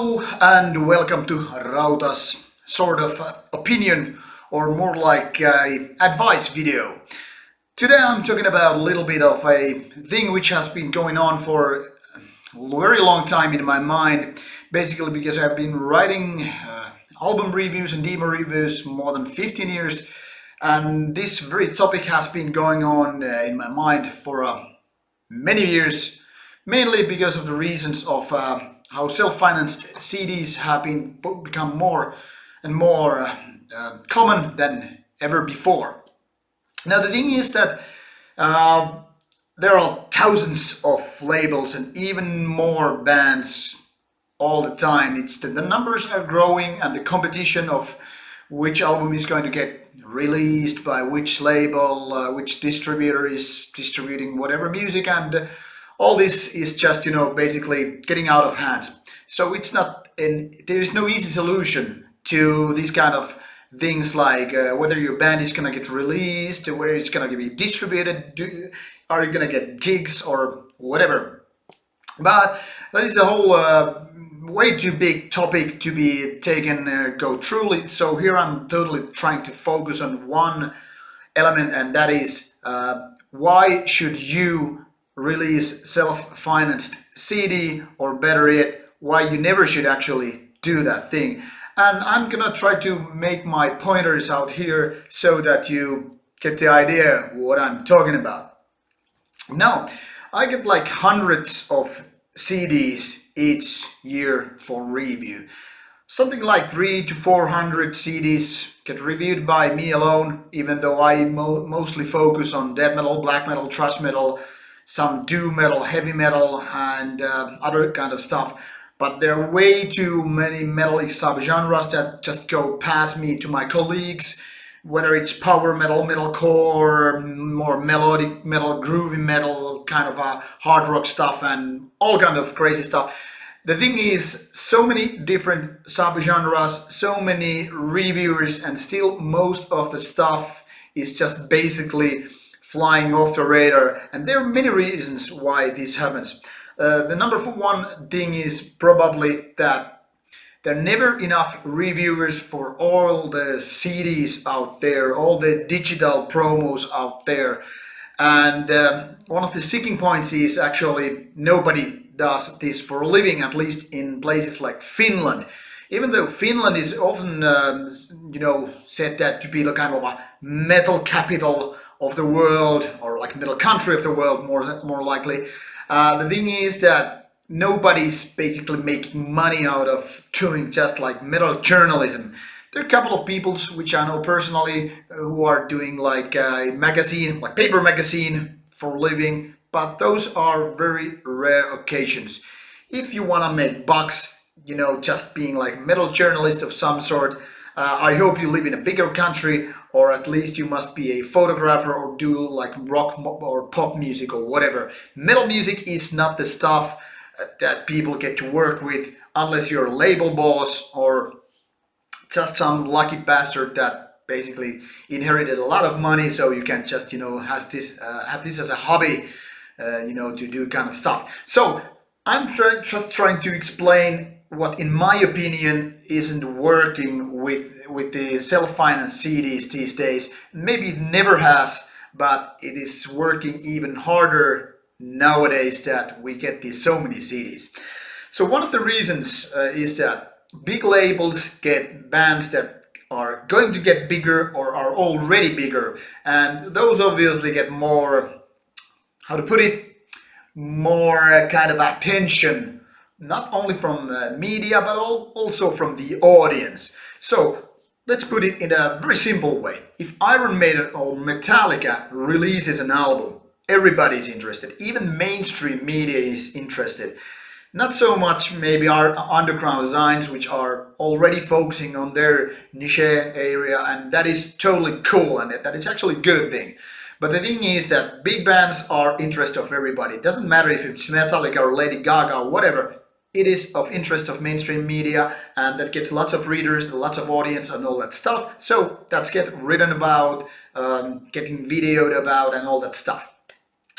Hello and welcome to Rauta's sort of opinion or more like advice video. Today I'm talking about a little bit of a thing which has been going on for a very long time in my mind, basically because I've been writing album reviews and demo reviews more than 15 years, and this very topic has been going on in my mind for many years, mainly because of the reasons of how self-financed CDs have become more and more common than ever before. Now the thing is that there are thousands of labels and even more bands all the time. It's the numbers are growing, and the competition of which album is going to get released by which label, which distributor is distributing whatever music, and all this is just basically getting out of hands. So it's not, there is no easy solution to these kind of things, like whether your band is gonna get released, whether it's gonna be distributed, are you gonna get gigs or whatever. But that is a whole way too big topic to be taken go truly. So here I'm totally trying to focus on one element, and that is why should you release self-financed CD, or better yet, why you never should actually do that thing. And I'm gonna try to make my pointers out here so that you get the idea what I'm talking about. Now, I get like hundreds of CDs each year for review. Something like 300 to 400 CDs get reviewed by me alone, even though I mostly focus on death metal, black metal, thrash metal, some doom metal, heavy metal, and other kind of stuff. But there are way too many metal subgenres that just go past me to my colleagues, whether it's power metal, metalcore, more melodic metal, groovy metal, kind of hard rock stuff, and all kind of crazy stuff. The thing is, so many different subgenres, so many reviewers, and still most of the stuff is just basically flying off the radar, and there are many reasons why this happens. The number one thing is probably that there are never enough reviewers for all the CDs out there, all the digital promos out there, and one of the sticking points is actually nobody does this for a living, at least in places like Finland. Even though Finland is often said that to be the kind of a metal capital of the world, or like middle country of the world, more likely. The thing is that nobody's basically making money out of doing just like metal journalism. There are a couple of people which I know personally who are doing like a magazine, like paper magazine for a living, but those are very rare occasions. If you want to make bucks, just being like metal journalist of some sort, I hope you live in a bigger country, or at least you must be a photographer or do like rock or pop music or whatever. Metal music is not the stuff that people get to work with unless you're a label boss or just some lucky bastard that basically inherited a lot of money, so you can just have this as a hobby, to do kind of stuff. So I'm just trying to explain what, in my opinion, isn't working with the self-financed CDs these days. Maybe it never has, but it is working even harder nowadays that we get these so many CDs. So one of the reasons is that big labels get bands that are going to get bigger or are already bigger, and those obviously get more, how to put it, more kind of attention, not only from the media but also from the audience. So let's put it in a very simple way. If Iron Maiden or Metallica releases an album, everybody's interested. Even mainstream media is interested. Not so much maybe our underground signs, which are already focusing on their niche area, and that is totally cool, and that is actually a good thing. But the thing is that big bands are interest of everybody. It doesn't matter if it's Metallica or Lady Gaga or whatever. It is of interest of mainstream media, and that gets lots of readers, lots of audience, and all that stuff. So that's get written about, getting videoed about, and all that stuff.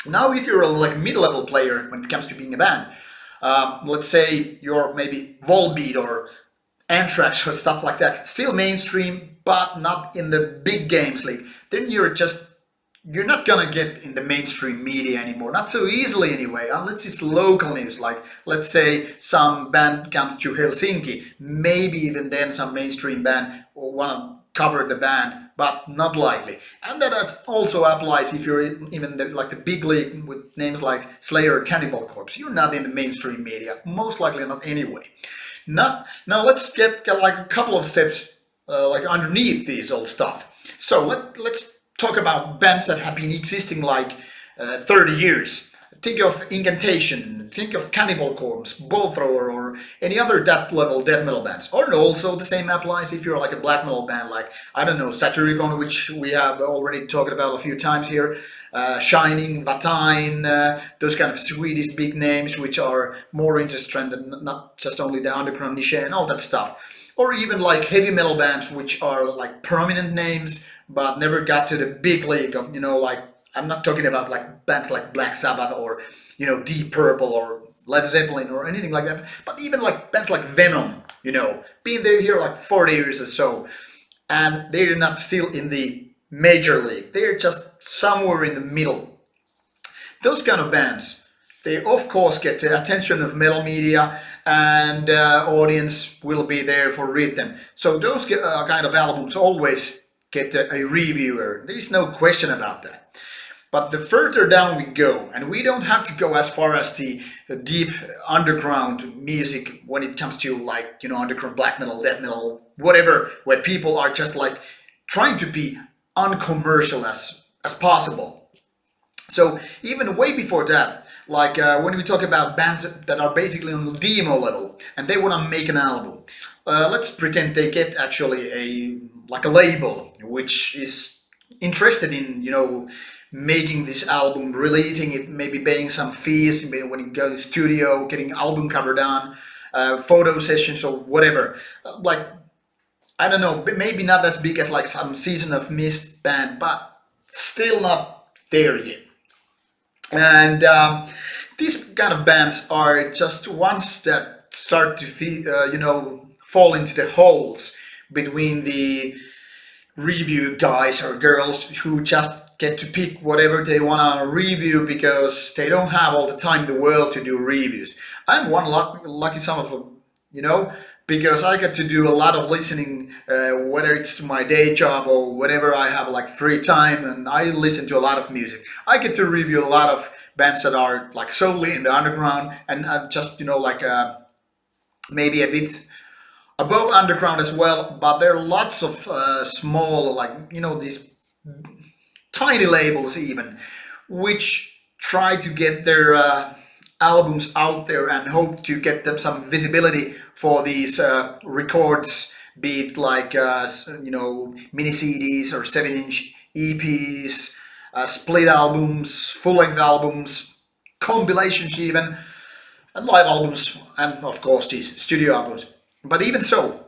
Now, if you're a like mid-level player when it comes to being a band, let's say you're maybe Volbeat or Anthrax or stuff like that, still mainstream, but not in the big games league, then you're not gonna get in the mainstream media anymore, not so easily anyway, unless it's local news, like let's say some band comes to Helsinki, maybe even then some mainstream band will wanna cover the band, but not likely. And that also applies if you're even like the big league with names like Slayer or Cannibal Corpse. You're not in the mainstream media, most likely not anyway. Not now. Let's get like a couple of steps like underneath this old stuff. So let's talk about bands that have been existing like 30 years. Think of Incantation, think of Cannibal Corpse, Bull Thrower, or any other that level death metal bands. Or also the same applies if you're like a black metal band, like I don't know, Satyricon, which we have already talked about a few times here, Shining, Vatain, those kind of Swedish big names, which are more interesting than not just only the underground niche and all that stuff. Or even like heavy metal bands, which are like prominent names, but never got to the big league of, like I'm not talking about like bands like Black Sabbath or Deep Purple or Led Zeppelin or anything like that, but even like bands like Venom, being there here like 40 years or so, and they're not still in the major league. They're just somewhere in the middle. Those kind of bands, they of course get the attention of metal media, and audience will be there for read them. So those kind of albums always get a reviewer. There's no question about that. But the further down we go, and we don't have to go as far as the deep underground music when it comes to like, underground black metal, death metal, whatever, where people are just like trying to be uncommercial as possible. So even way before that, like when we talk about bands that are basically on the demo level and they want to make an album, let's pretend they get actually a label which is interested in making this album, releasing it, maybe paying some fees when you go to the studio, getting album cover done, photo sessions or whatever. Like, I don't know, maybe not as big as like some Season of Mist band, but still not there yet. And these kind of bands are just ones that start to fall into the holes between the review guys or girls who just get to pick whatever they want to review because they don't have all the time in the world to do reviews. I'm one lucky son of because I get to do a lot of listening, whether it's my day job or whatever I have like free time, and I listen to a lot of music. I get to review a lot of bands that are like solely in the underground and just maybe a bit above underground as well, but there are lots of small, like these tiny labels even, which try to get their albums out there and hope to get them some visibility for these records, be it like mini CDs or 7-inch EPs, split albums, full-length albums, compilations even, and live albums, and of course these studio albums. But even so,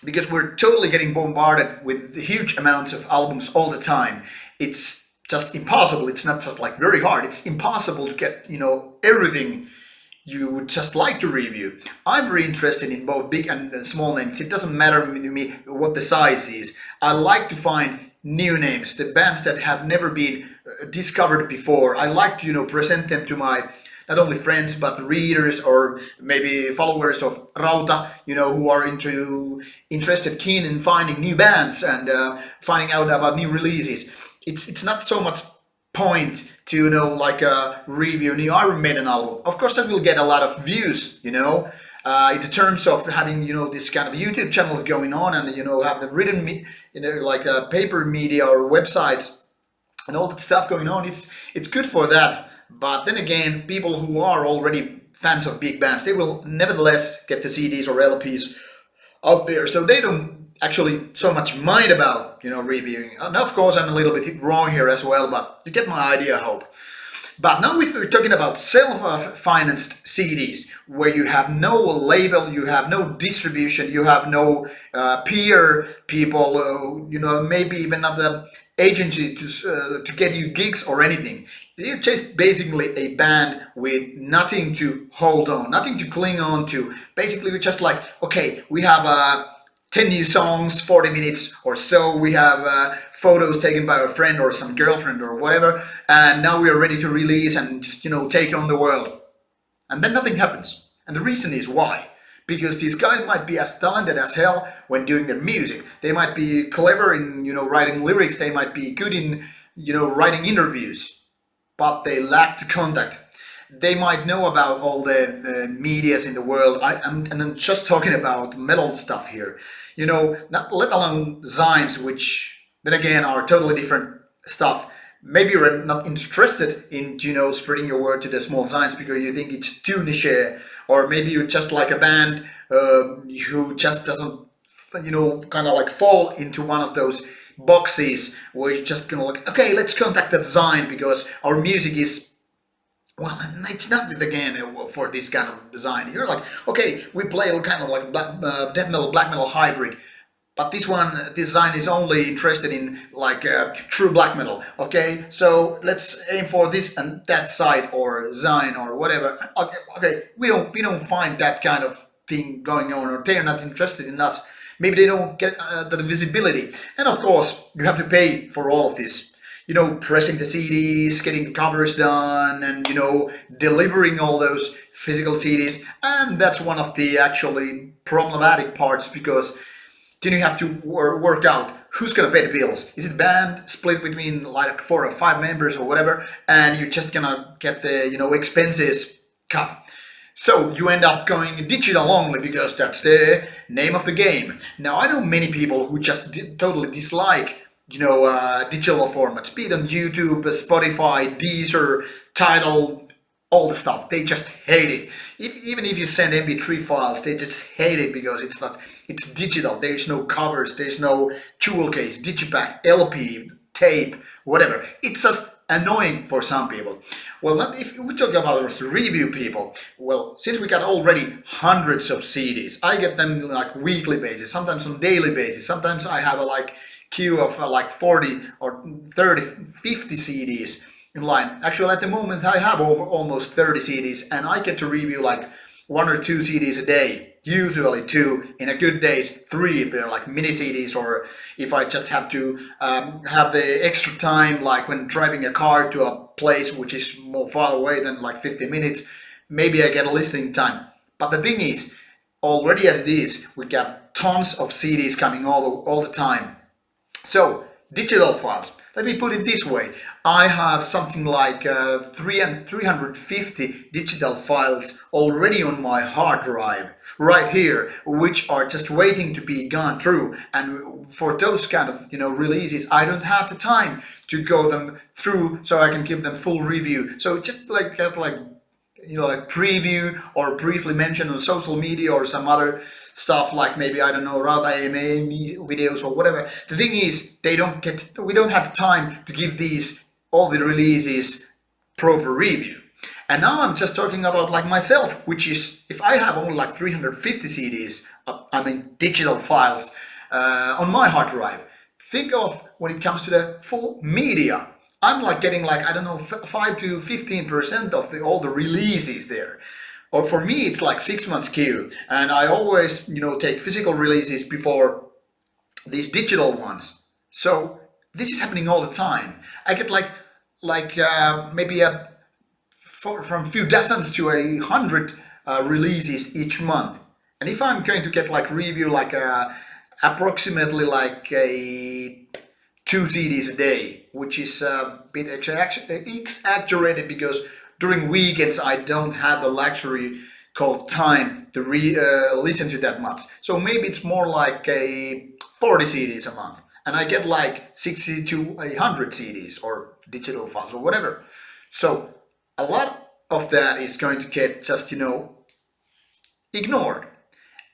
because we're totally getting bombarded with huge amounts of albums all the time, it's just impossible. It's not just like very hard, it's impossible to get everything you would just like to review. I'm very interested in both big and small names. It doesn't matter to me what the size is. I like to find new names, the bands that have never been discovered before. I like to present them to my not only friends but readers or maybe followers of Rauta, who are keen in finding new bands and finding out about new releases. It's not so much point to like a review a new Iron Maiden album. Of course, that will get a lot of views, in the terms of having this kind of YouTube channels going on and have the written like paper media or websites and all that stuff going on. It's good for that. But then again, people who are already fans of big bands, they will nevertheless get the CDs or LPs out there, so they don't actually so much mind about reviewing. And of course, I'm a little bit wrong here as well, but you get my idea, I hope. But now if we're talking about self-financed CDs, where you have no label, you have no distribution, you have no peer people, maybe even not agency to get you gigs or anything. You're just basically a band with nothing to hold on, nothing to cling on to. Basically, we're just like, okay, we have 10 new songs, 40 minutes or so. We have photos taken by a friend or some girlfriend or whatever, and now we are ready to release and just, take on the world. And then nothing happens. And the reason is why. Because these guys might be as talented as hell when doing their music. They might be clever in, writing lyrics. They might be good in, writing interviews. But they lack the contact. They might know about all the medias in the world. And I'm just talking about metal stuff here. Not let alone zines, which then again are totally different stuff. Maybe you're not interested in spreading your word to the small zines because you think it's too niche, or maybe you're just like a band who just doesn't kind of like fall into one of those boxes where you're just gonna like, okay, let's contact that zine because our music is, well, it's not again for this kind of design. You're like, okay, we play kind of like death metal, black metal hybrid, but this design is only interested in like true black metal. Okay, so let's aim for this and that side or Zine or whatever. Okay, we don't find that kind of thing going on, or they are not interested in us. Maybe they don't get the visibility, and of course you have to pay for all of this. Pressing the CDs, getting the covers done, and delivering all those physical CDs, and that's one of the actually problematic parts because then you have to work out who's gonna pay the bills. Is it band split between like 4 or 5 members or whatever, and you're just gonna get the expenses cut. So you end up going digital only because that's the name of the game. Now I know many people who just totally dislike digital formats, be it on YouTube, Spotify, Deezer, Tidal, all the stuff. They just hate it. Even if you send MP3 files, they just hate it because it's digital. There's no covers, there's no jewel case, digipack, LP, tape, whatever. It's just annoying for some people. Well, not if we talk about those review people. Well, since we got already hundreds of CDs, I get them like weekly basis, sometimes on daily basis. Sometimes I have a like queue of like 40 or 30, 50 CDs in line. Actually, at the moment, I have almost 30 CDs, and I get to review like 1 or 2 CDs a day. Usually 2, in a good days 3 if they're like mini CDs, or if I just have to have the extra time, like when driving a car to a place which is more far away than like 50 minutes, maybe I get a listening time. But the thing is, already as it is, we got tons of CDs coming all the time. So, digital files. Let me put it this way. I have something like 350 digital files already on my hard drive right here, which are just waiting to be gone through. And for those kind of releases, I don't have the time to go them through so I can give them full review. So just like get like like preview or briefly mention on social media or some other stuff, like maybe, I don't know, Rauta AMA videos or whatever. The thing is, we don't have the time to give all the releases proper review. And now I'm just talking about like myself, which is, if I have only like 350 CDs, digital files on my hard drive, think of when it comes to the full media. I'm like getting like, I don't know, 5 to 15% of all the releases there. Or for me, it's like 6 months queue, and I always take physical releases before these digital ones. So this is happening all the time. I get maybe from a few dozens to 100 releases each month. And if I'm going to get like review like approximately like a 2 CDs a day, which is a bit exaggerated because during weekends I don't have the luxury called time to listen to that much. So maybe it's more like a 40 CDs a month, and I get like 60 to 100 CDs or digital files or whatever. So a lot of that is going to get just ignored.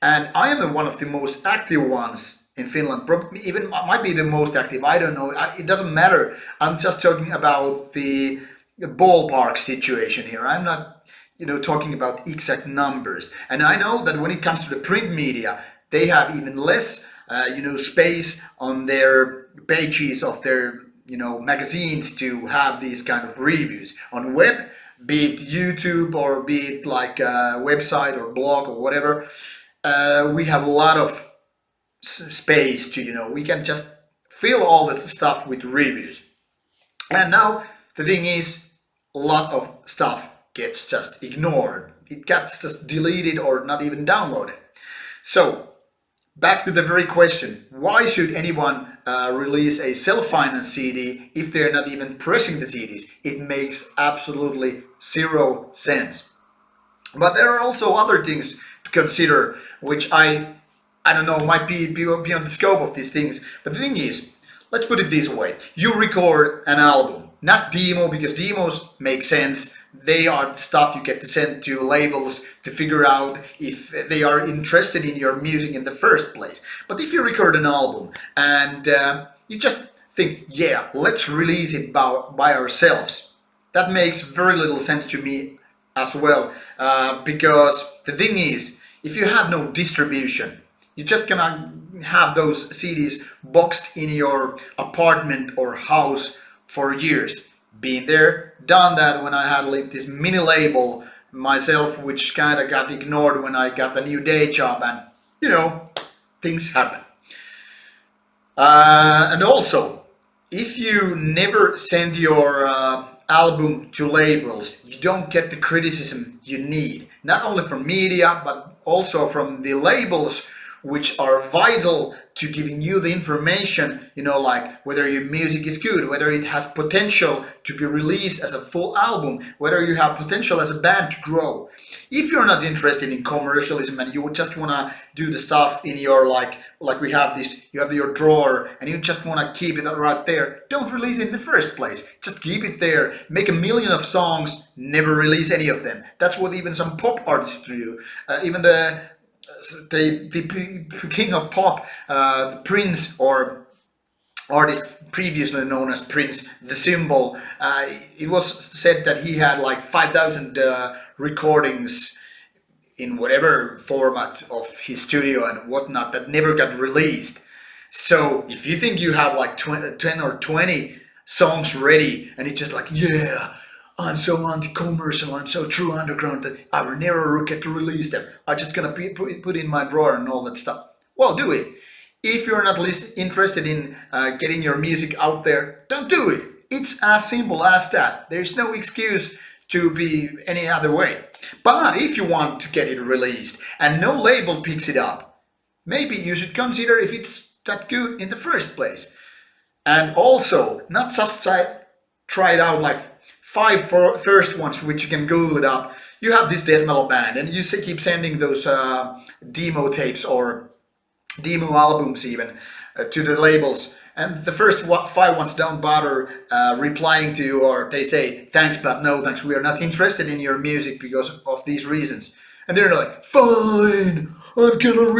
And I am one of the most active ones in Finland, probably even might be the most active. I don't know. It doesn't matter. I'm just talking about the ballpark situation here. I'm not, talking about exact numbers. And I know that when it comes to the print media, they have even less, space on their pages of their magazines to have these kind of reviews on web, be it YouTube or be it like a website or blog or whatever. We have a lot of space to, we can just fill all the stuff with reviews. And now the thing is, a lot of stuff gets just ignored. It gets just deleted or not even downloaded. So back to the very question, why should anyone release a self-financed CD if they're not even pressing the CDs? It makes absolutely zero sense. But there are also other things to consider, which I don't know, might be beyond the scope of these things. But the thing is, let's put it this way. You record an album, not demo, because demos make sense. They are the stuff you get to send to labels to figure out if they are interested in your music in the first place. But if you record an album and you just think, yeah, let's release it by ourselves, that makes very little sense to me as well. Because the thing is, if you have no distribution, you're just gonna have those CDs boxed in your apartment or house for years. Been there, done that when I had like this mini label myself, which kind of got ignored when I got the new day job, and things happen. And also, if you never send your album to labels, you don't get the criticism you need, not only from media but also from the labels, which are vital to giving you the information, like whether your music is good, whether it has potential to be released as a full album, whether you have potential as a band to grow. If you're not interested in commercialism and you just want to do the stuff in your like we have this, you have your drawer and you just want to keep it right there, don't release it in the first place. Just keep it there, make a million of songs, never release any of them. That's what even some pop artists do. Even the king of pop, Prince, or artist previously known as Prince, the Symbol, it was said that he had like 5,000 recordings in whatever format of his studio and whatnot that never got released. So if you think you have like 10 or 20 songs ready and it's just like, yeah, I'm so anti-commercial, I'm so true underground that I will never get to release them, I'm just gonna put in my drawer and all that stuff. Well, do it. If you're not interested in getting your music out there, don't do it. It's as simple as that. There's no excuse to be any other way. But if you want to get it released and no label picks it up, maybe you should consider if it's that good in the first place. And also, not just try it out like first ones, which you can Google it up. You have this death metal band and you keep sending those demo tapes or demo albums even to the labels, and the first 5 ones don't bother replying to you, or they say thanks but no thanks, we are not interested in your music because of these reasons. And they're like, fine, I'm gonna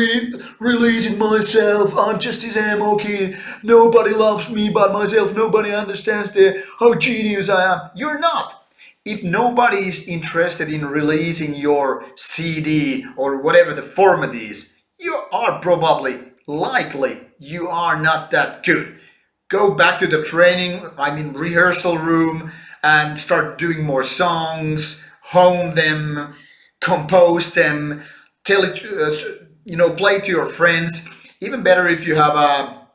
release it myself, I'm just this emo kid, nobody loves me but myself, nobody understands how genius I am. You're not. If nobody is interested in releasing your CD or whatever the format is, you are probably, likely, you are not that good. Go back to the rehearsal room and start doing more songs, hone them, compose them, tell it, play to your friends. Even better if you have a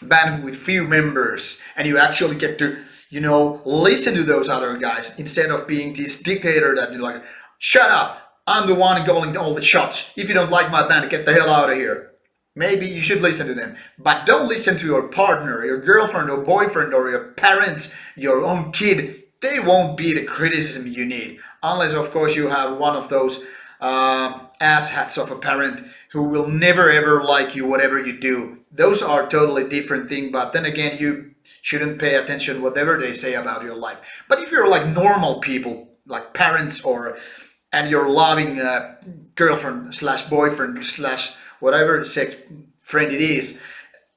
band with few members and you actually get to, listen to those other guys instead of being this dictator that you're like, shut up, I'm the one calling all the shots. If you don't like my band, get the hell out of here. Maybe you should listen to them, but don't listen to your partner, your girlfriend or boyfriend or your parents, your own kid. They won't be the criticism you need, unless of course you have one of those asshats of a parent who will never ever like you whatever you do. Those are totally different thing, but then again, you shouldn't pay attention whatever they say about your life. But if you're like normal people, like parents and your loving girlfriend slash boyfriend slash whatever sex friend it is,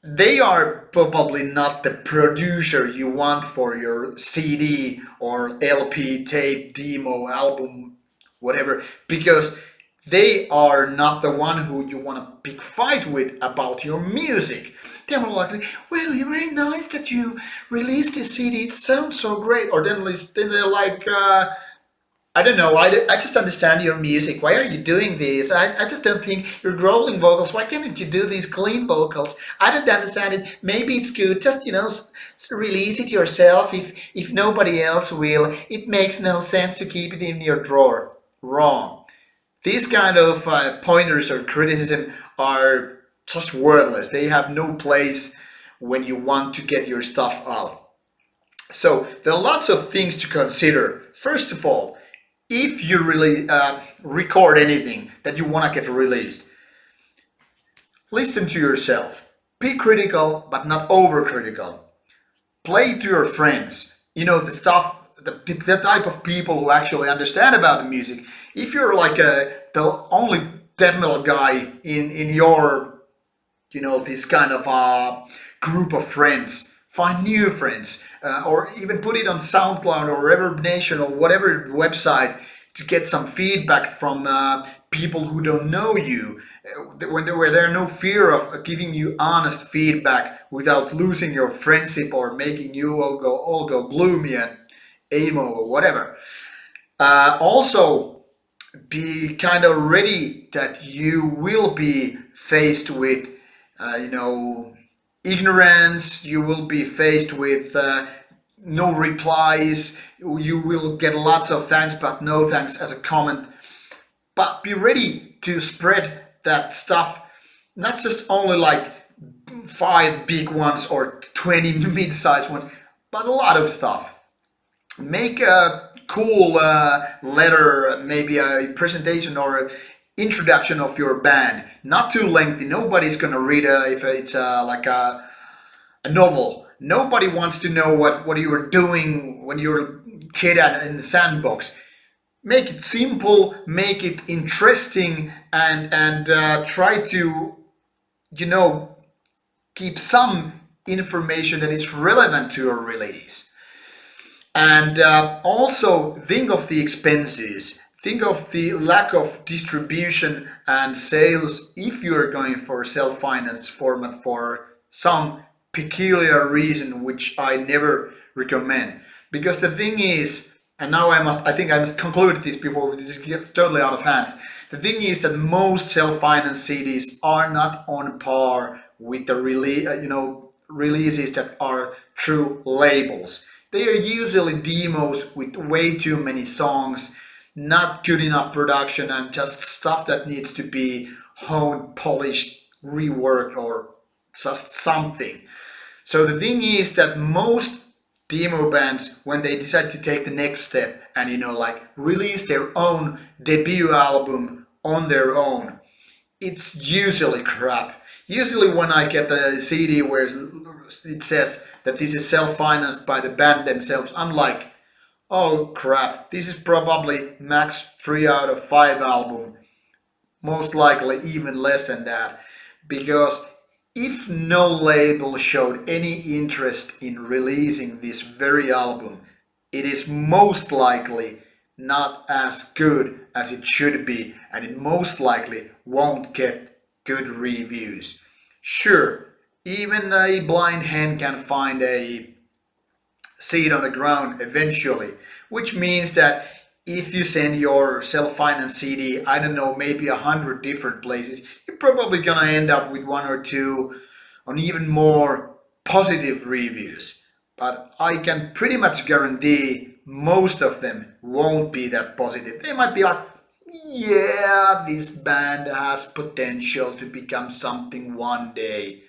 they are probably not the producer you want for your CD or LP, tape, demo, album, whatever, because they are not the one who you want to pick fight with about your music. They're more likely, well, it's very nice that you released this CD. It sounds so great. Or then they're like, I don't know. I just understand your music. Why are you doing this? I just don't think you're growling vocals. Why can't you do these clean vocals? I don't understand it. Maybe it's good. Just release it yourself. If nobody else will, it makes no sense to keep it in your drawer. Wrong. These kind of pointers or criticism are just worthless. They have no place when you want to get your stuff out. So there are lots of things to consider. First of all, if you really record anything that you want to get released, listen to yourself. Be critical, but not overcritical. Play to your friends. You know, the stuff, the type of people who actually understand about the music. If you're like the only death metal guy in your, this kind of group of friends, find new friends, or even put it on SoundCloud or Reverb Nation or whatever website to get some feedback from people who don't know you, where there are no fear of giving you honest feedback without losing your friendship or making you all go gloomy and emo or whatever. Also, be kind of ready that you will be faced with, ignorance. You will be faced with no replies. You will get lots of thanks, but no thanks as a comment. But be ready to spread that stuff, not just only like 5 big ones or 20 mid-sized ones, but a lot of stuff. Make a cool letter, maybe a presentation or a introduction of your band. Not too lengthy. Nobody's gonna read if it's like a novel. Nobody wants to know what you were doing when you were a kid in the sandbox. Make it simple, make it interesting, and try to, keep some information that is relevant to your release. And also think of the expenses. Think of the lack of distribution and sales if you're going for self-financed format for some peculiar reason, which I never recommend. Because the thing is, and now I think I must conclude this before this gets totally out of hands. The thing is that most self-financed CDs are not on par with the releases that are true labels. They are usually demos with way too many songs, not good enough production, and just stuff that needs to be honed, polished, reworked, or just something. So the thing is that most demo bands, when they decide to take the next step and release their own debut album on their own, it's usually crap. Usually when I get a CD where it says that this is self-financed by the band themselves, I'm like, oh crap, this is probably max 3 out of 5 album, most likely even less than that, because if no label showed any interest in releasing this very album, it is most likely not as good as it should be, and it most likely won't get good reviews. Sure, even a blind hen can find a seed on the ground eventually, which means that if you send your self-financed CD, I don't know, maybe 100 different places, you're probably gonna end up with 1 or 2 on even more positive reviews. But I can pretty much guarantee most of them won't be that positive. They might be like, yeah, this band has potential to become something one day.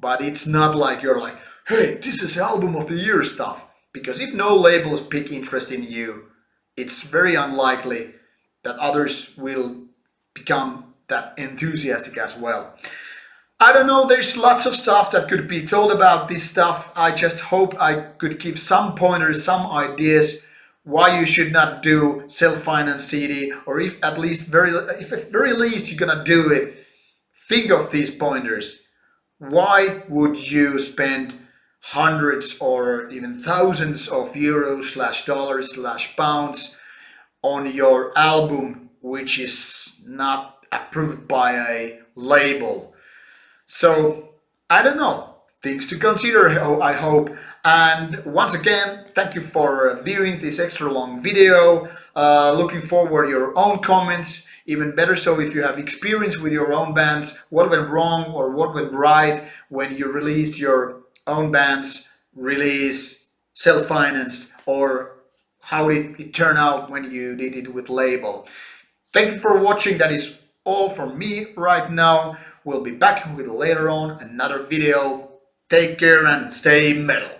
But it's not like you're like, hey, this is album of the year stuff. Because if no labels pick interest in you, it's very unlikely that others will become that enthusiastic as well. I don't know, there's lots of stuff that could be told about this stuff. I just hope I could give some pointers, some ideas why you should not do self-financed CD, or if at very least you're gonna do it, think of these pointers. Why would you spend hundreds or even thousands of euros / dollars / pounds on your album which is not approved by a label. So I don't know. Things to consider, I hope. And once again, thank you for viewing this extra long video. Looking forward your own comments. Even better so if you have experience with your own bands, what went wrong or what went right when you released your own band's release, self-financed, or how did it turn out when you did it with label. Thank you for watching. That is all from me right now. We'll be back with later on another video. Take care and stay metal.